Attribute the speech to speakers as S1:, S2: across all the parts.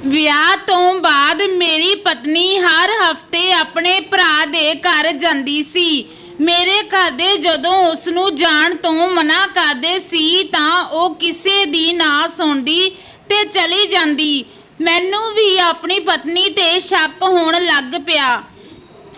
S1: ਵਿਆਹ ਤੋਂ ਬਾਅਦ ਮੇਰੀ ਪਤਨੀ ਹਰ ਹਫਤੇ ਆਪਣੇ ਭਰਾ ਦੇ ਘਰ ਜਾਂਦੀ ਸੀ। ਮੇਰੇ ਘਰਦੇ ਜਦੋਂ ਉਸ ਨੂੰ ਜਾਣ ਤੋਂ ਮਨਾ ਕਰਦੇ ਸੀ ਤਾਂ ਉਹ ਕਿਸੇ ਦੀ ਨਾ ਸੁਣਦੀ ਤੇ ਚਲੀ ਜਾਂਦੀ। ਮੈਨੂੰ ਵੀ ਆਪਣੀ ਪਤਨੀ ਤੇ ਸ਼ੱਕ ਹੋਣ ਲੱਗ ਪਿਆ।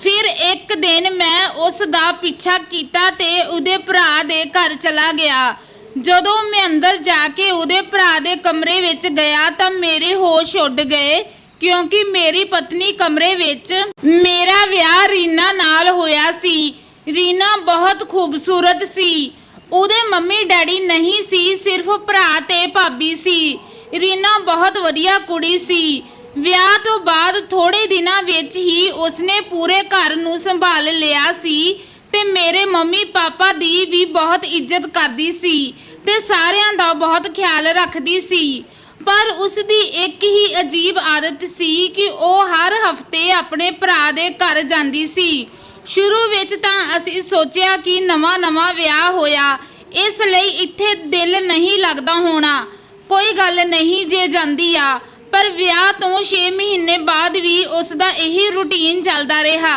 S1: ਫਿਰ ਇੱਕ ਦਿਨ ਮੈਂ ਉਸ ਦਾ ਪਿੱਛਾ ਕੀਤਾ ਤੇ ਉਹਦੇ ਭਰਾ ਦੇ ਘਰ ਚਲਾ ਗਿਆ। ਜਦੋਂ ਮੈਂ ਅੰਦਰ ਜਾ ਕੇ ਉਹਦੇ ਭਰਾ ਦੇ ਕਮਰੇ ਵਿੱਚ ਗਿਆ ਤਾਂ ਮੇਰੇ ਹੋਸ਼ ਉੱਡ ਗਏ, ਕਿਉਂਕਿ ਮੇਰੀ ਪਤਨੀ ਕਮਰੇ ਵਿੱਚ ਮੇਰਾ ਵਿਆਹ ਰੀਨਾ ਨਾਲ ਹੋਇਆ ਸੀ। ਰੀਨਾ ਬਹੁਤ ਖੂਬਸੂਰਤ ਸੀ। ਉਹਦੇ ਮੰਮੀ ਡੈਡੀ ਨਹੀਂ ਸੀ, ਸਿਰਫ ਭਰਾ ਤੇ ਭਾਬੀ ਸੀ। ਰੀਨਾ ਬਹੁਤ ਵਧੀਆ ਕੁੜੀ ਸੀ। ਵਿਆਹ ਤੋਂ ਬਾਅਦ ਥੋੜੇ ਦਿਨਾਂ ਵਿੱਚ ਹੀ ਉਸਨੇ ਪੂਰੇ ਘਰ ਨੂੰ ਸੰਭਾਲ ਲਿਆ ਸੀ ਤੇ ਮੇਰੇ ਮੰਮੀ ਪਾਪਾ ਦੀ ਵੀ ਬਹੁਤ ਇੱਜ਼ਤ ਕਰਦੀ ਸੀ ਤੇ ਸਾਰਿਆਂ ਦਾ ਬਹੁਤ ਖਿਆਲ ਰੱਖਦੀ ਸੀ। ਪਰ ਉਸ ਦੀ ਇੱਕ ਹੀ ਅਜੀਬ ਆਦਤ ਸੀ ਕਿ ਉਹ ਹਰ ਹਫਤੇ ਆਪਣੇ ਭਰਾ ਦੇ ਘਰ ਜਾਂਦੀ ਸੀ। ਸ਼ੁਰੂ ਵਿੱਚ ਤਾਂ ਅਸੀਂ ਸੋਚਿਆ ਕਿ ਨਵਾਂ ਵਿਆਹ ਹੋਇਆ, ਇਸ ਲਈ ਇੱਥੇ ਦਿਲ ਨਹੀਂ ਲੱਗਦਾ ਹੋਣਾ। ਕੋਈ ਗੱਲ ਨਹੀਂ ਜੇ ਜਾਂਦੀ ਆ। ਪਰ ਵਿਆਹ ਤੋਂ 6 ਮਹੀਨੇ ਬਾਅਦ ਵੀ ਉਸ ਦਾ ਇਹੀ ਰੁਟੀਨ ਚੱਲਦਾ ਰਿਹਾ।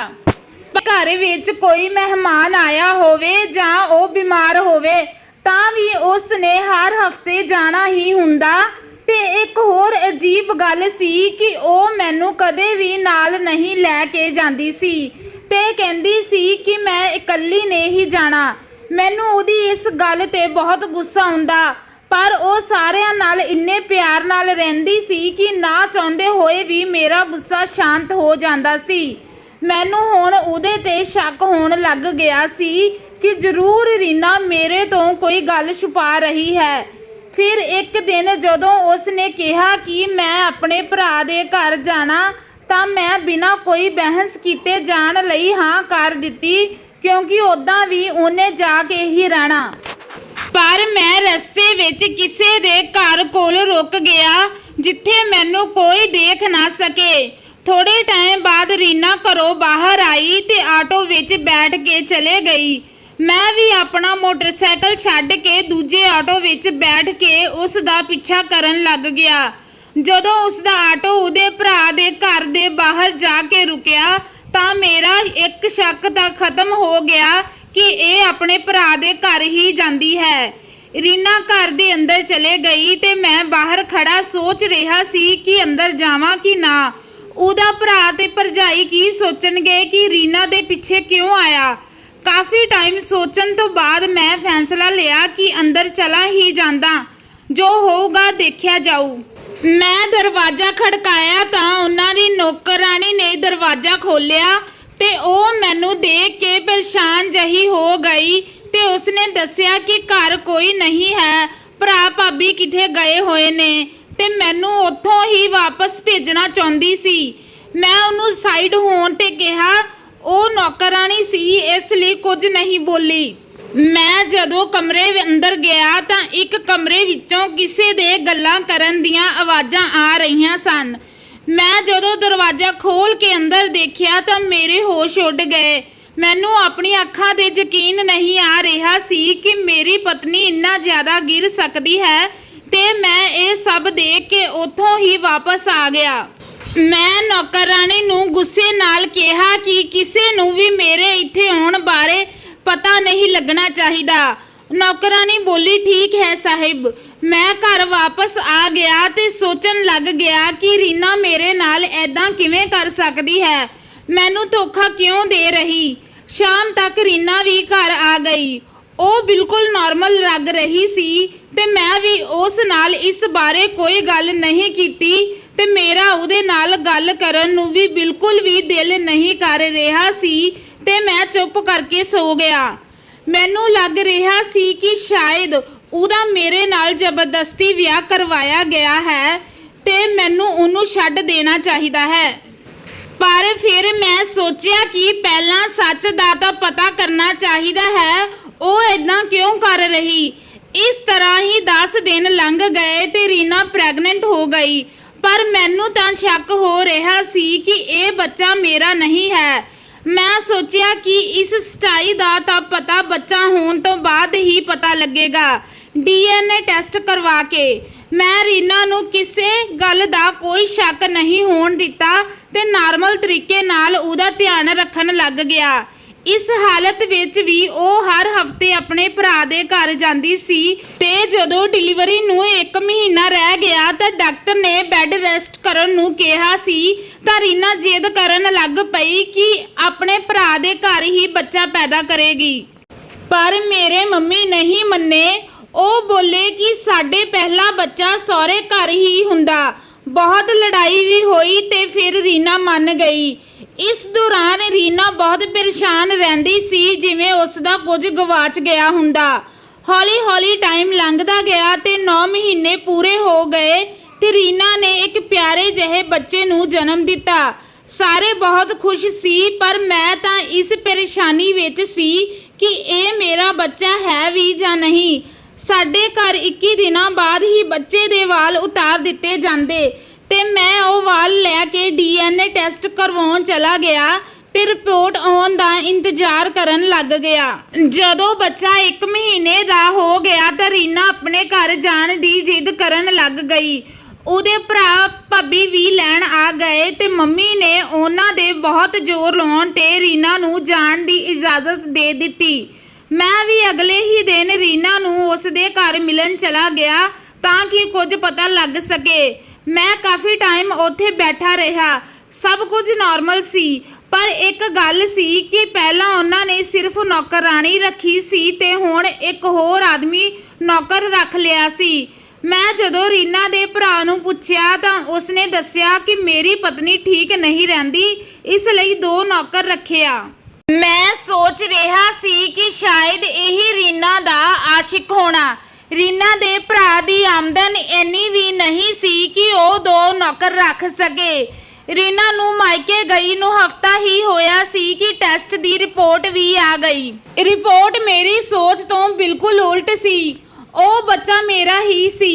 S1: ਘਰ ਵਿੱਚ ਕੋਈ ਮਹਿਮਾਨ ਆਇਆ ਹੋਵੇ ਜਾਂ ਉਹ ਬਿਮਾਰ ਹੋਵੇ ਤਾਂ ਵੀ ਉਸ ਨੇ ਹਰ ਹਫਤੇ ਜਾਣਾ ਹੀ ਹੁੰਦਾ। ਤੇ ਇੱਕ ਹੋਰ ਅਜੀਬ ਗੱਲ ਸੀ ਕਿ ਉਹ ਮੈਨੂੰ ਕਦੇ ਵੀ ਨਾਲ ਨਹੀਂ ਲੈ ਕੇ ਜਾਂਦੀ ਸੀ ਤੇ ਕਹਿੰਦੀ ਸੀ ਕਿ ਮੈਂ ਇਕੱਲੀ ਨੇ ਹੀ ਜਾਣਾ। ਮੈਨੂੰ ਉਹਦੀ ਇਸ ਗੱਲ ਤੇ ਬਹੁਤ ਗੁੱਸਾ ਆਉਂਦਾ, ਪਰ ਉਹ ਸਾਰਿਆਂ ਨਾਲ ਇੰਨੇ ਪਿਆਰ ਨਾਲ ਰਹਿੰਦੀ ਸੀ ਕਿ ਨਾ ਚਾਹੁੰਦੇ ਹੋਏ ਵੀ ਮੇਰਾ ਗੁੱਸਾ ਸ਼ਾਂਤ ਹੋ ਜਾਂਦਾ ਸੀ। ਮੈਨੂੰ ਹੁਣ ਉਹਦੇ ਤੇ ਸ਼ੱਕ ਹੋਣ ਲੱਗ ਗਿਆ ਸੀ ਕਿ ਜ਼ਰੂਰ ਰੀਨਾ ਮੇਰੇ ਤੋਂ ਕੋਈ ਗੱਲ ਛੁਪਾ ਰਹੀ ਹੈ। ਫਿਰ ਇੱਕ ਦਿਨ ਜਦੋਂ ਉਸ ਨੇ ਕਿਹਾ ਕਿ ਮੈਂ ਆਪਣੇ ਭਰਾ ਦੇ ਘਰ ਜਾਣਾ ਤਾਂ ਮੈਂ ਬਿਨਾਂ ਕੋਈ ਬਹਿਸ ਕੀਤੇ ਜਾਣ ਲਈ ਹਾਂ ਕਰ ਦਿੱਤੀ, ਕਿਉਂਕਿ ਉੱਦਾਂ ਵੀ ਉਹਨੇ ਜਾ ਕੇ ਹੀ ਰਹਿਣਾ। ਪਰ ਮੈਂ ਰਸਤੇ ਵਿੱਚ ਕਿਸੇ ਦੇ ਘਰ ਕੋਲ ਰੁਕ ਗਿਆ ਜਿੱਥੇ ਮੈਨੂੰ ਕੋਈ ਦੇਖ ਨਾ ਸਕੇ। ਥੋੜੇ ਟਾਈਮ ਬਾਅਦ ਰੀਨਾ ਘਰੋਂ ਬਾਹਰ ਆਈ ਤੇ ਆਟੋ ਵਿੱਚ ਬੈਠ ਕੇ ਚਲੇ ਗਈ। ਮੈਂ ਵੀ ਆਪਣਾ ਮੋਟਰਸਾਈਕਲ ਛੱਡ ਕੇ ਦੂਜੇ ਆਟੋ ਵਿੱਚ ਬੈਠ ਕੇ ਉਸ ਦਾ ਪਿੱਛਾ ਕਰਨ ਲੱਗ ਗਿਆ। ਜਦੋਂ ਉਸ ਦਾ ਆਟੋ ਉਹਦੇ ਭਰਾ ਦੇ ਘਰ ਦੇ ਬਾਹਰ ਜਾ ਕੇ ਰੁਕਿਆ ਤਾਂ ਮੇਰਾ ਇੱਕ ਸ਼ੱਕ ਤਾਂ ਖਤਮ ਹੋ ਗਿਆ ਕਿ ਇਹ ਆਪਣੇ ਭਰਾ ਦੇ ਘਰ ਹੀ ਜਾਂਦੀ ਹੈ। ਰੀਨਾ ਘਰ ਦੇ ਅੰਦਰ ਚਲੇ ਗਈ ਤੇ ਮੈਂ ਬਾਹਰ ਖੜਾ ਸੋਚ ਰਿਹਾ ਸੀ ਕਿ ਅੰਦਰ ਜਾਵਾਂ ਕਿ ਨਾ। ਉਹਦਾ ਭਰਾ ਤੇ ਭਰਜਾਈ ਕੀ ਸੋਚਣਗੇ ਕਿ ਰੀਨਾ ਦੇ ਪਿੱਛੇ ਕਿਉਂ ਆਇਆ। ਕਾਫੀ ਟਾਈਮ ਸੋਚਣ ਤੋਂ ਬਾਅਦ ਮੈਂ ਫੈਸਲਾ ਲਿਆ ਕਿ ਅੰਦਰ ਚਲਾ ਹੀ ਜਾਂਦਾ, ਜੋ ਹੋਊਗਾ ਦੇਖਿਆ ਜਾਊ। ਮੈਂ ਦਰਵਾਜ਼ਾ ਖੜਕਾਇਆ ਤਾਂ ਉਹਨਾਂ ਦੀ ਨੌਕਰਾਣੀ ਨੇ ਦਰਵਾਜ਼ਾ ਖੋਲ੍ਹਿਆ ਤੇ ਉਹ ਮੈਨੂੰ ਦੇਖ ਕੇ ਪਰੇਸ਼ਾਨ ਜਿਹੀ ਹੋ ਗਈ ਤੇ ਉਸਨੇ ਦੱਸਿਆ ਕਿ ਘਰ ਕੋਈ ਨਹੀਂ ਹੈ, ਭਰਾ ਭਾਬੀ ਕਿੱਥੇ ਗਏ ਹੋਏ ਨੇ ਤੇ ਮੈਨੂੰ ਉੱਥੋਂ ਹੀ ਵਾਪਸ ਭੇਜਣਾ ਚਾਹੁੰਦੀ ਸੀ। ਮੈਂ ਉਹਨੂੰ ਸਾਈਡ ਹੋਣ ਤੇ ਕਿਹਾ। ਉਹ ਨੌਕਰਾਣੀ ਸੀ, ਇਸ ਲਈ ਕੁਝ ਨਹੀਂ ਬੋਲੀ। ਮੈਂ ਜਦੋਂ ਕਮਰੇ ਅੰਦਰ ਗਿਆ ਤਾਂ ਇੱਕ ਕਮਰੇ ਵਿੱਚੋਂ ਕਿਸੇ ਦੇ ਗੱਲਾਂ ਕਰਨ ਦੀਆਂ ਆਵਾਜ਼ਾਂ ਆ ਰਹੀਆਂ ਸਨ। ਮੈਂ ਜਦੋਂ ਦਰਵਾਜ਼ਾ ਖੋਲ੍ਹ ਕੇ ਅੰਦਰ ਦੇਖਿਆ ਤਾਂ ਮੇਰੇ ਹੋਸ਼ ਉੱਡ ਗਏ। ਮੈਨੂੰ ਆਪਣੀ ਅੱਖਾਂ 'ਤੇ ਯਕੀਨ ਨਹੀਂ ਆ ਰਿਹਾ ਸੀ ਕਿ ਮੇਰੀ ਪਤਨੀ ਇੰਨਾ ਜ਼ਿਆਦਾ ਗਿਰ ਸਕਦੀ ਹੈ ਤੇ ਮੈਂ ਇਹ ਸਭ ਦੇਖ ਕੇ ਉੱਥੋਂ ਹੀ ਵਾਪਸ ਆ ਗਿਆ। ਮੈਂ ਨੌਕਰਾਣੀ ਨੂੰ ਗੁੱਸੇ ਨਾਲ ਕਿਹਾ ਕਿ ਕਿਸੇ ਨੂੰ ਵੀ ਮੇਰੇ ਇੱਥੇ ਆਉਣ ਬਾਰੇ ਪਤਾ ਨਹੀਂ ਲੱਗਣਾ ਚਾਹੀਦਾ। ਨੌਕਰਾਣੀ ਬੋਲੀ, ਠੀਕ ਹੈ ਸਾਹਿਬ। ਮੈਂ ਘਰ ਵਾਪਸ ਆ ਗਿਆ ਤੇ ਸੋਚਣ ਲੱਗ ਗਿਆ ਕਿ ਰੀਨਾ ਮੇਰੇ ਨਾਲ ਐਦਾਂ ਕਿਵੇਂ ਕਰ ਸਕਦੀ ਹੈ, ਮੈਨੂੰ ਧੋਖਾ ਕਿਉਂ ਦੇ ਰਹੀ। ਸ਼ਾਮ ਤੱਕ ਰੀਨਾ ਵੀ ਘਰ ਆ ਗਈ। ਉਹ ਬਿਲਕੁਲ ਨਾਰਮਲ ਲੱਗ ਰਹੀ ਸੀ ਤੇ ਮੈਂ ਵੀ ਉਸ ਨਾਲ ਇਸ ਬਾਰੇ ਕੋਈ ਗੱਲ ਨਹੀਂ ਕੀਤੀ ਤੇ ਮੇਰਾ ਉਹਦੇ ਨਾਲ ਗੱਲ ਕਰਨ ਨੂੰ ਵੀ ਬਿਲਕੁਲ ਵੀ ਦਿਲ ਨਹੀਂ ਕਰ ਰਿਹਾ ਸੀ ਤੇ ਮੈਂ ਚੁੱਪ ਕਰਕੇ ਸੋ ਗਿਆ। ਮੈਨੂੰ ਲੱਗ ਰਿਹਾ ਸੀ ਕਿ ਸ਼ਾਇਦ ਉਹਦਾ ਮੇਰੇ ਨਾਲ ਜ਼ਬਰਦਸਤੀ ਵਿਆਹ ਕਰਵਾਇਆ ਗਿਆ ਹੈ ਤੇ ਮੈਨੂੰ ਉਹਨੂੰ ਛੱਡ ਦੇਣਾ ਚਾਹੀਦਾ ਹੈ। ਪਰ ਫਿਰ ਮੈਂ ਸੋਚਿਆ ਕਿ ਪਹਿਲਾਂ ਸੱਚ ਦਾ ਤਾਂ ਪਤਾ ਕਰਨਾ ਚਾਹੀਦਾ ਹੈ, ਉਹ ਇਦਾਂ ਕਿਉਂ ਕਰ ਰਹੀ। ਇਸ ਤਰ੍ਹਾਂ ਹੀ 10 ਦਿਨ ਲੰਘ ਗਏ ਤੇ ਰੀਨਾ ਪ੍ਰੈਗਨੈਂਟ ਹੋ ਗਈ। ਪਰ ਮੈਨੂੰ ਤਾਂ ਸ਼ੱਕ ਹੋ ਰਿਹਾ ਸੀ ਕਿ ਇਹ ਬੱਚਾ ਮੇਰਾ ਨਹੀਂ ਹੈ। ਮੈਂ ਸੋਚਿਆ ਕਿ ਇਸ ਸੱਚਾਈ ਦਾ ਤਾਂ ਪਤਾ ਬੱਚਾ ਹੋਣ ਤੋਂ ਬਾਅਦ ਹੀ ਪਤਾ ਲੱਗੇਗਾ, DNA ਟੈਸਟ ਕਰਵਾ ਕੇ। ਮੈਂ ਰੀਨਾ ਨੂੰ ਕਿਸੇ ਗੱਲ ਦਾ ਕੋਈ ਸ਼ੱਕ ਨਹੀਂ ਹੋਣ ਦਿੱਤਾ ਤੇ ਨਾਰਮਲ ਤਰੀਕੇ ਨਾਲ ਉਹਦਾ ਧਿਆਨ ਰੱਖਣ ਲੱਗ ਗਿਆ। ਇਸ ਹਾਲਤ ਵਿੱਚ ਵੀ ਉਹ ਹਰ ਹਫਤੇ ਆਪਣੇ ਭਰਾ ਦੇ ਘਰ ਜਾਂਦੀ ਸੀ ਤੇ ਜਦੋਂ ਡਿਲੀਵਰੀ ਨੂੰ 1 ਮਹੀਨਾ ਰਹਿ ਗਿਆ ਤਾਂ ਡਾਕਟਰ ਨੇ ਬੈੱਡ ਰੈਸਟ ਕਰਨ ਨੂੰ ਕਿਹਾ ਸੀ ਤਾਂ ਰੀਨਾ ਜਿੱਦ ਕਰਨ ਲੱਗ ਪਈ ਕਿ ਆਪਣੇ ਭਰਾ ਦੇ ਘਰ ਹੀ ਬੱਚਾ ਪੈਦਾ ਕਰੇਗੀ। ਪਰ ਮੇਰੇ ਮੰਮੀ ਨਹੀਂ ਮੰਨੇ। ਉਹ ਬੋਲੇ ਕਿ ਸਾਡੇ ਪਹਿਲਾ ਬੱਚਾ ਸਹੁਰੇ ਘਰ ਹੀ ਹੁੰਦਾ। ਬਹੁਤ ਲੜਾਈ ਵੀ ਹੋਈ ਤੇ ਫਿਰ ਰੀਨਾ ਮੰਨ ਗਈ। ਇਸ ਦੌਰਾਨ ਰੀਨਾ ਬਹੁਤ ਪਰੇਸ਼ਾਨ ਰਹਿੰਦੀ ਸੀ, ਜਿਵੇਂ ਉਸ ਦਾ ਕੁਝ ਗਵਾਚ ਗਿਆ ਹੁੰਦਾ। ਹੌਲੀ-ਹੌਲੀ ਟਾਈਮ ਲੰਘਦਾ ਗਿਆ ਤੇ 9 ਮਹੀਨੇ ਪੂਰੇ ਹੋ ਗਏ ਤੇ ਰੀਨਾ ਨੇ ਇੱਕ ਪਿਆਰੇ ਜਿਹੇ ਬੱਚੇ ਨੂੰ ਜਨਮ ਦਿੱਤਾ। ਸਾਰੇ ਬਹੁਤ ਖੁਸ਼ ਸੀ, ਪਰ ਮੈਂ ਤਾਂ ਇਸ ਪਰੇਸ਼ਾਨੀ ਵਿੱਚ ਸੀ ਕਿ ਇਹ ਮੇਰਾ ਬੱਚਾ ਹੈ ਵੀ ਜਾਂ ਨਹੀਂ। ਸਾਡੇ ਘਰ 21 ਦਿਨਾਂ ਬਾਅਦ ਹੀ ਬੱਚੇ ਦੇ ਵਾਲ ਉਤਾਰ ਦਿੱਤੇ ਜਾਂਦੇ ਤੇ ਮੈਂ ਉਹ ਵਾਲ ਲੈ ਕੇ DNA ਟੈਸਟ ਕਰਵਾਉਣ ਚਲਾ ਗਿਆ ਤੇ ਰਿਪੋਰਟ ਆਉਣ ਦਾ ਇੰਤਜ਼ਾਰ ਕਰਨ ਲੱਗ ਗਿਆ। ਜਦੋਂ ਬੱਚਾ 1 ਮਹੀਨੇ ਦਾ ਹੋ ਗਿਆ ਤਾਂ ਰੀਨਾ ਆਪਣੇ ਘਰ ਜਾਣ ਦੀ ਜਿੱਦ ਕਰਨ ਲੱਗ ਗਈ। ਉਹਦੇ ਭਰਾ ਭਾਬੀ ਵੀ ਲੈਣ ਆ ਗਏ ਤੇ ਮੰਮੀ ਨੇ ਉਹਨਾਂ ਦੇ ਬਹੁਤ ਜ਼ੋਰ ਲਾਉਣ ਤੇ ਰੀਨਾ ਨੂੰ ਜਾਣ ਦੀ ਇਜਾਜ਼ਤ ਦੇ ਦਿੱਤੀ। ਮੈਂ ਵੀ ਅਗਲੇ ਹੀ ਦਿਨ ਰੀਨਾ ਨੂੰ ਉਸ ਦੇ ਘਰ ਮਿਲਣ ਚਲਾ ਗਿਆ ਤਾਂ ਕਿ ਕੁਝ ਪਤਾ ਲੱਗ ਸਕੇ। ਮੈਂ ਕਾਫੀ ਟਾਈਮ ਉੱਥੇ ਬੈਠਾ ਰਿਹਾ। ਸਭ ਕੁਝ ਨਾਰਮਲ ਸੀ, ਪਰ ਇੱਕ ਗੱਲ ਸੀ ਕਿ ਪਹਿਲਾਂ ਉਹਨਾਂ ਨੇ ਸਿਰਫ ਨੌਕਰਾਣੀ ਰੱਖੀ ਸੀ ਤੇ ਹੁਣ ਇੱਕ ਹੋਰ ਆਦਮੀ ਨੌਕਰ ਰੱਖ ਲਿਆ ਸੀ। ਮੈਂ ਜਦੋਂ ਰੀਨਾ ਦੇ ਭਰਾ ਨੂੰ ਪੁੱਛਿਆ ਤਾਂ ਉਸਨੇ ਦੱਸਿਆ ਕਿ ਮੇਰੀ ਪਤਨੀ ਠੀਕ ਨਹੀਂ ਰਹਿੰਦੀ, ਇਸ ਲਈ 2 ਨੌਕਰ ਰੱਖਿਆ। ਮੈਂ ਸੋਚ ਰਿਹਾ ਸੀ ਕਿ ਸ਼ਾਇਦ ਇਹੀ ਰੀਨਾ ਦਾ ਆਸ਼ਿਕ ਹੋਣਾ। ਰੀਨਾ ਦੇ ਭਰਾ ਦੀ ਆਮਦਨ ਇੰਨੀ ਵੀ ਨਹੀਂ ਸੀ ਕਿ ਉਹ 2 ਨੌਕਰ ਰੱਖ ਸਕੇ। ਰੀਨਾ ਨੂੰ ਮਾਇਕੇ ਗਈ ਨੂੰ ਹਫਤਾ ਹੀ ਹੋਇਆ ਸੀ ਕਿ ਟੈਸਟ ਦੀ ਰਿਪੋਰਟ ਵੀ ਆ ਗਈ। ਰਿਪੋਰਟ ਮੇਰੀ ਸੋਚ ਤੋਂ ਬਿਲਕੁਲ ਉਲਟ ਸੀ। ਉਹ ਬੱਚਾ ਮੇਰਾ ਹੀ ਸੀ।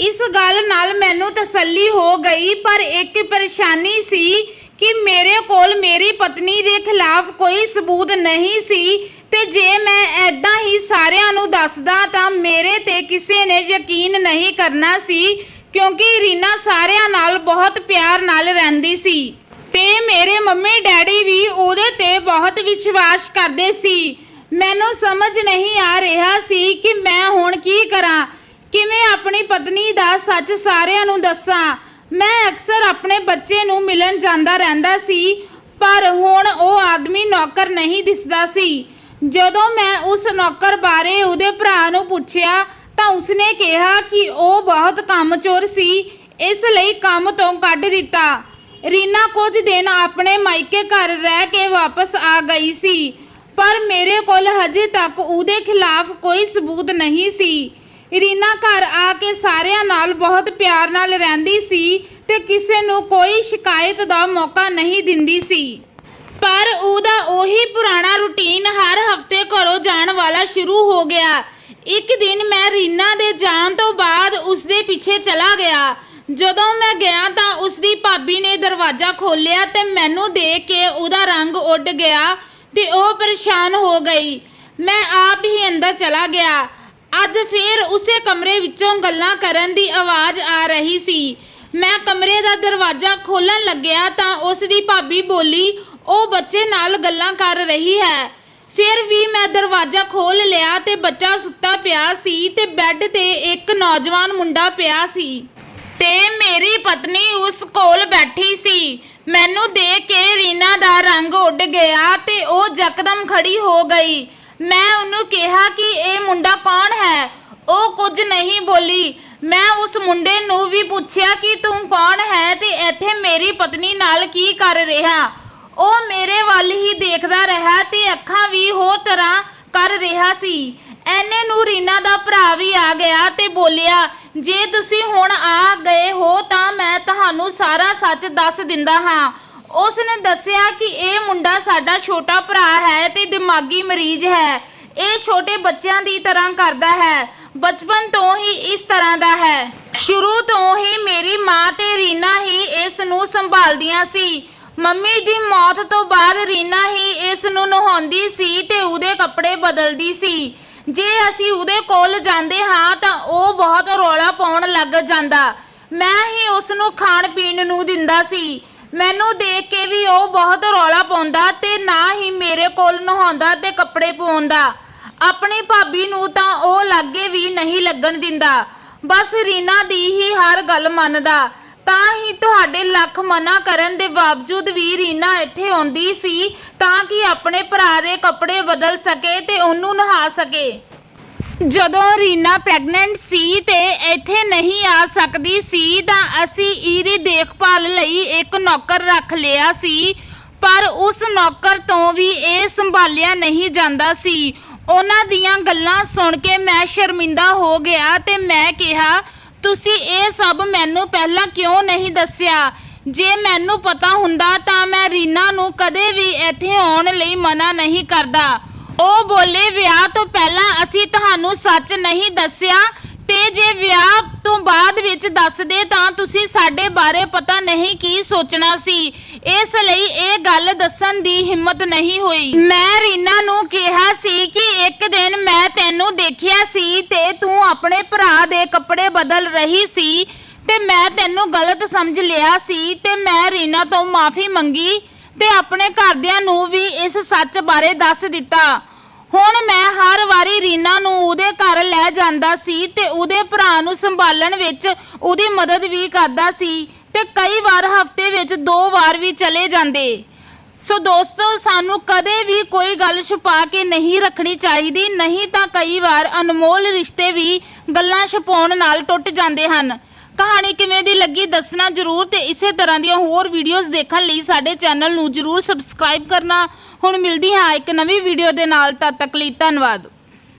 S1: ਇਸ ਗੱਲ ਨਾਲ ਮੈਨੂੰ ਤਸੱਲੀ ਹੋ ਗਈ, ਪਰ ਇੱਕ ਪਰੇਸ਼ਾਨੀ ਸੀ ਕਿ ਮੇਰੇ ਕੋਲ ਮੇਰੀ ਪਤਨੀ ਦੇ ਖਿਲਾਫ ਕੋਈ ਸਬੂਤ ਨਹੀਂ ਸੀ ਤੇ ਜੇ ਮੈਂ ਐਦਾਂ ਹੀ ਸਾਰਿਆਂ ਨੂੰ ਦੱਸਦਾ ਤਾਂ ਮੇਰੇ ਤੇ ਕਿਸੇ ਨੇ ਯਕੀਨ ਨਹੀਂ ਕਰਨਾ ਸੀ, ਕਿਉਂਕਿ ਰੀਨਾ ਸਾਰਿਆਂ ਨਾਲ ਬਹੁਤ ਪਿਆਰ ਨਾਲ ਰਹਿੰਦੀ ਸੀ ਤੇ ਮੇਰੇ ਮੰਮੀ ਡੈਡੀ ਵੀ ਉਹਦੇ ਤੇ ਬਹੁਤ ਵਿਸ਼ਵਾਸ ਕਰਦੇ ਸੀ। ਮੈਨੂੰ ਸਮਝ ਨਹੀਂ ਆ ਰਿਹਾ ਸੀ ਕਿ ਮੈਂ ਹੁਣ ਕੀ ਕਰਾਂ, ਕਿਵੇਂ ਆਪਣੀ ਪਤਨੀ ਦਾ ਸੱਚ ਸਾਰਿਆਂ ਨੂੰ ਦੱਸਾਂ। ਮੈਂ ਅਕਸਰ ਆਪਣੇ ਬੱਚੇ ਨੂੰ ਮਿਲਣ ਜਾਂਦਾ ਰਹਿੰਦਾ ਸੀ, ਪਰ ਹੁਣ ਉਹ ਆਦਮੀ ਨੌਕਰ ਨਹੀਂ ਦਿਸਦਾ ਸੀ। ਜਦੋਂ ਮੈਂ ਉਸ ਨੌਕਰ ਬਾਰੇ ਉਹਦੇ ਭਰਾ ਨੂੰ ਪੁੱਛਿਆ ਤਾਂ ਉਸਨੇ ਕਿਹਾ ਕਿ ਉਹ ਬਹੁਤ ਕੰਮਚੋਰ ਸੀ, ਇਸ ਲਈ ਕੰਮ ਤੋਂ ਕੱਢ ਦਿੱਤਾ। ਰੀਨਾ ਕੁਝ ਦਿਨ ਆਪਣੇ ਮਾਇਕੇ ਘਰ ਰਹਿ ਕੇ ਵਾਪਸ ਆ ਗਈ ਸੀ, ਪਰ ਮੇਰੇ ਕੋਲ ਹਜੇ ਤੱਕ ਉਹਦੇ ਖਿਲਾਫ ਕੋਈ ਸਬੂਤ ਨਹੀਂ ਸੀ। ਰੀਨਾ ਘਰ ਆ ਕੇ ਸਾਰਿਆਂ ਨਾਲ ਬਹੁਤ ਪਿਆਰ ਨਾਲ ਰਹਿੰਦੀ ਸੀ ਤੇ ਕਿਸੇ ਨੂੰ ਕੋਈ ਸ਼ਿਕਾਇਤ ਦਾ ਮੌਕਾ ਨਹੀਂ ਦਿੰਦੀ ਸੀ। ਪਰ ਉਹਦਾ ਉਹੀ ਪੁਰਾਣਾ ਰੁਟੀਨ ਹਰ ਹਫਤੇ ਘਰੋਂ ਜਾਣ ਵਾਲਾ ਸ਼ੁਰੂ ਹੋ ਗਿਆ। ਇੱਕ ਦਿਨ ਮੈਂ ਰੀਨਾ ਦੇ ਜਾਣ ਤੋਂ ਬਾਅਦ ਉਸਦੇ ਪਿੱਛੇ ਚਲਾ ਗਿਆ। ਜਦੋਂ ਮੈਂ ਗਿਆ ਤਾਂ ਉਸਦੀ ਭਾਬੀ ਨੇ ਦਰਵਾਜ਼ਾ ਖੋਲ੍ਹਿਆ ਤੇ ਮੈਨੂੰ ਦੇਖ ਕੇ ਉਹਦਾ ਰੰਗ ਉੱਡ ਗਿਆ ਤੇ ਉਹ ਪਰੇਸ਼ਾਨ ਹੋ ਗਈ। ਮੈਂ ਆਪ ਹੀ ਅੰਦਰ ਚਲਾ ਗਿਆ। ਅੱਜ ਫਿਰ ਉਸੇ ਕਮਰੇ ਵਿੱਚੋਂ ਗੱਲਾਂ ਕਰਨ ਦੀ ਆਵਾਜ਼ ਆ ਰਹੀ ਸੀ। ਮੈਂ ਕਮਰੇ ਦਾ ਦਰਵਾਜ਼ਾ ਖੋਲ੍ਹਣ ਲੱਗਿਆ ਤਾਂ ਉਸਦੀ ਭਾਬੀ ਬੋਲੀ, ਉਹ ਬੱਚੇ ਨਾਲ ਗੱਲਾਂ ਕਰ ਰਹੀ ਹੈ। ਫਿਰ ਵੀ ਮੈਂ ਦਰਵਾਜ਼ਾ ਖੋਲ੍ਹ ਲਿਆ ਤੇ ਬੱਚਾ ਸੁੱਤਾ ਪਿਆ ਸੀ ਤੇ ਬੈੱਡ ਤੇ ਇੱਕ ਨੌਜਵਾਨ ਮੁੰਡਾ ਪਿਆ ਸੀ ਤੇ ਮੇਰੀ ਪਤਨੀ ਉਸ ਕੋਲ ਬੈਠੀ ਸੀ। ਮੈਨੂੰ ਦੇਖ ਕੇ ਰੀਨਾ ਦਾ ਰੰਗ ਉੱਡ ਗਿਆ ਤੇ ਉਹ ਯਕਦਮ ਖੜੀ ਹੋ ਗਈ। ਮੈਂ ਉਹਨੂੰ ਕਿਹਾ ਕਿ ਇਹ ਮੁੰਡਾ ਕੌਣ ਹੈ। ਉਹ ਕੁਝ ਨਹੀਂ ਬੋਲੀ। ਮੈਂ ਉਸ ਮੁੰਡੇ ਨੂੰ ਵੀ ਪੁੱਛਿਆ ਕਿ ਤੂੰ ਕੌਣ ਹੈ ਤੇ ਇੱਥੇ ਮੇਰੀ ਪਤਨੀ ਨਾਲ ਕੀ ਕਰ ਰਿਹਾ। ਉਹ ਮੇਰੇ ਵੱਲ ਹੀ ਦੇਖਦਾ ਰਿਹਾ ਤੇ ਅੱਖਾਂ ਵੀ ਹੋਰ ਤਰ੍ਹਾਂ ਕਰ ਰਿਹਾ ਸੀ। ਐਨੇ ਨੂੰ ਰੀਨਾ ਦਾ ਭਰਾ ਵੀ ਆ ਗਿਆ ਤੇ ਬੋਲਿਆ, ਜੇ ਤੁਸੀਂ ਹੁਣ ਆ ਗਏ ਹੋ ਤਾਂ ਮੈਂ ਤੁਹਾਨੂੰ ਸਾਰਾ ਸੱਚ ਦੱਸ ਦਿੰਦਾ ਹਾਂ। ਉਸ ਨੇ ਦੱਸਿਆ ਕਿ ਇਹ ਮੁੰਡਾ ਸਾਡਾ ਛੋਟਾ ਭਰਾ ਹੈ ਤੇ ਦਿਮਾਗੀ ਮਰੀਜ਼ ਹੈ। ਇਹ ਛੋਟੇ ਬੱਚਿਆਂ ਦੀ ਤਰ੍ਹਾਂ ਕਰਦਾ ਹੈ, ਬਚਪਨ ਤੋਂ ਹੀ ਇਸ ਤਰ੍ਹਾਂ ਦਾ ਹੈ। ਸ਼ੁਰੂ ਤੋਂ ਹੀ ਮੇਰੀ ਮਾਂ ਤੇ ਰੀਨਾ ਹੀ ਇਸ ਨੂੰ ਸੰਭਾਲਦੀਆਂ ਸੀ। ਮੰਮੀ ਦੀ ਮੌਤ ਤੋਂ ਬਾਅਦ ਰੀਨਾ ਹੀ ਇਸ ਨੂੰ ਨਹਾਉਂਦੀ ਸੀ ਤੇ ਉਹਦੇ ਕੱਪੜੇ ਬਦਲਦੀ ਸੀ। ਜੇ ਅਸੀਂ ਉਹਦੇ ਕੋਲ ਜਾਂਦੇ ਹਾਂ ਤਾਂ ਉਹ ਬਹੁਤ ਰੌਲਾ ਪਾਉਣ ਲੱਗ ਜਾਂਦਾ। ਮੈਂ ਹੀ ਉਸ ਨੂੰ ਖਾਣ ਪੀਣ ਨੂੰ ਦਿੰਦਾ ਸੀ। ਮੈਨੂੰ ਦੇਖ ਕੇ ਵੀ ਉਹ ਬਹੁਤ ਰੌਲਾ ਪਾਉਂਦਾ ਤੇ ਨਾ ਹੀ ਮੇਰੇ ਕੋਲ ਨਹਾਉਂਦਾ ਤੇ ਕੱਪੜੇ ਪਾਉਂਦਾ। ਆਪਣੀ ਭਾਬੀ ਨੂੰ ਤਾਂ ਉਹ ਲਾਗੇ ਵੀ ਨਹੀਂ ਲੱਗਣ ਦਿੰਦਾ, ਬਸ ਰੀਨਾ ਦੀ ਹੀ ਹਰ ਗੱਲ ਮੰਨਦਾ। ਤਾਂ ਹੀ ਤੁਹਾਡੇ ਲੱਖ ਮਨਾ ਕਰਨ ਦੇ ਬਾਵਜੂਦ ਵੀ ਰੀਨਾ ਇੱਥੇ ਆਉਂਦੀ ਸੀ ਤਾਂ ਕਿ ਆਪਣੇ ਭਰਾ ਦੇ ਕੱਪੜੇ ਬਦਲ ਸਕੇ ਤੇ ਉਹਨੂੰ ਨਹਾ ਸਕੇ। ਜਦੋਂ ਰੀਨਾ ਪ੍ਰੈਗਨੈਂਟ ਸੀ ਤੇ ਇੱਥੇ ਨਹੀਂ ਆ ਸਕਦੀ ਸੀ ਤਾਂ ਅਸੀਂ ਇਹਦੀ ਦੇਖਭਾਲ ਲਈ ਇੱਕ ਨੌਕਰ ਰੱਖ ਲਿਆ ਸੀ, ਪਰ ਉਸ ਨੌਕਰ ਤੋਂ ਵੀ ਇਹ ਸੰਭਾਲਿਆ ਨਹੀਂ ਜਾਂਦਾ ਸੀ। ਉਹਨਾਂ ਦੀਆਂ ਗੱਲਾਂ ਸੁਣ ਕੇ ਮੈਂ ਸ਼ਰਮਿੰਦਾ ਹੋ ਗਿਆ ਤੇ ਮੈਂ ਕਿਹਾ, ਤੁਸੀਂ ਇਹ ਸਭ ਮੈਨੂੰ ਪਹਿਲਾਂ ਕਿਉਂ ਨਹੀਂ ਦੱਸਿਆ? ਜੇ ਮੈਨੂੰ ਪਤਾ ਹੁੰਦਾ ਤਾਂ ਮੈਂ ਰੀਨਾ ਨੂੰ ਕਦੇ ਵੀ ਇੱਥੇ ਆਉਣ ਲਈ ਮਨਾ ਨਹੀਂ ਕਰਦਾ। ਉਹ ਬੋਲੇ, ਵਿਆਹ ਤੋਂ ਪਹਿਲਾਂ ਅਸੀਂ ਤੁਹਾਨੂੰ ਸੱਚ ਨਹੀਂ ਦੱਸਿਆ ਤੇ ਜੇ ਵਿਆਹ ਤੋਂ ਬਾਅਦ ਵਿੱਚ ਦੱਸਦੇ ਤਾਂ ਤੁਸੀਂ ਸਾਡੇ ਬਾਰੇ ਪਤਾ ਨਹੀਂ ਕੀ ਸੋਚਣਾ ਸੀ, ਇਸ ਲਈ ਇਹ ਗੱਲ ਦੱਸਣ ਦੀ ਹਿੰਮਤ ਨਹੀਂ ਹੋਈ। ਮੈਂ ਰੀਨਾ ਨੂੰ ਕਿਹਾ ਸੀ ਕਿ ਇੱਕ ਦਿਨ ਮੈਂ ਤੈਨੂੰ ਦੇਖਿਆ ਸੀ ਤੇ ਤੂੰ ਆਪਣੇ ਭਰਾ ਦੇ ਕੱਪੜੇ ਬਦਲ ਰਹੀ ਸੀ ਤੇ ਮੈਂ ਤੈਨੂੰ ਗਲਤ ਸਮਝ ਲਿਆ ਸੀ ਤੇ ਮੈਂ ਰੀਨਾ ਤੋਂ ਮਾਫੀ ਮੰਗੀ ਤੇ ਆਪਣੇ ਘਰਦਿਆਂ ਨੂੰ ਵੀ ਇਸ ਸੱਚ ਬਾਰੇ ਦੱਸ ਦਿੱਤਾ। ਹੁਣ ਮੈਂ ਹਰ ਵਾਰੀ ਰੀਨਾ ਨੂੰ ਉਹਦੇ ਘਰ ਲੈ ਜਾਂਦਾ ਸੀ ਤੇ ਉਹਦੇ ਭਰਾ ਨੂੰ ਸੰਭਾਲਣ ਵਿੱਚ ਉਹਦੀ ਮਦਦ ਵੀ ਕਰਦਾ ਸੀ ਤੇ ਕਈ ਵਾਰ ਹਫ਼ਤੇ ਵਿੱਚ 2 ਵਾਰ ਵੀ ਚਲੇ ਜਾਂਦੇ। ਸੋ ਦੋਸਤੋ, ਸਾਨੂੰ ਕਦੇ ਵੀ ਕੋਈ ਗੱਲ ਛੁਪਾ ਕੇ ਨਹੀਂ ਰੱਖਣੀ ਚਾਹੀਦੀ, ਨਹੀਂ ਤਾਂ ਕਈ ਵਾਰ ਅਨਮੋਲ ਰਿਸ਼ਤੇ ਵੀ ਗੱਲਾਂ ਛੁਪਾਉਣ ਨਾਲ ਟੁੱਟ ਜਾਂਦੇ ਹਨ। ਕਹਾਣੀ ਕਿਵੇਂ ਦੀ ਲੱਗੀ ਦੱਸਣਾ ਜ਼ਰੂਰ ਤੇ ਇਸੇ ਤਰ੍ਹਾਂ ਦੀਆਂ ਹੋਰ ਵੀਡੀਓਜ਼ ਦੇਖਣ ਲਈ ਸਾਡੇ ਚੈਨਲ ਨੂੰ ਜ਼ਰੂਰ ਸਬਸਕ੍ਰਾਈਬ ਕਰਨਾ। ਹੁਣ ਮਿਲਦੀ ਹਾਂ ਇੱਕ ਨਵੀਂ ਵੀਡੀਓ ਦੇ ਨਾਲ, ਤਦ ਤੱਕ ਲਈ ਧੰਨਵਾਦ।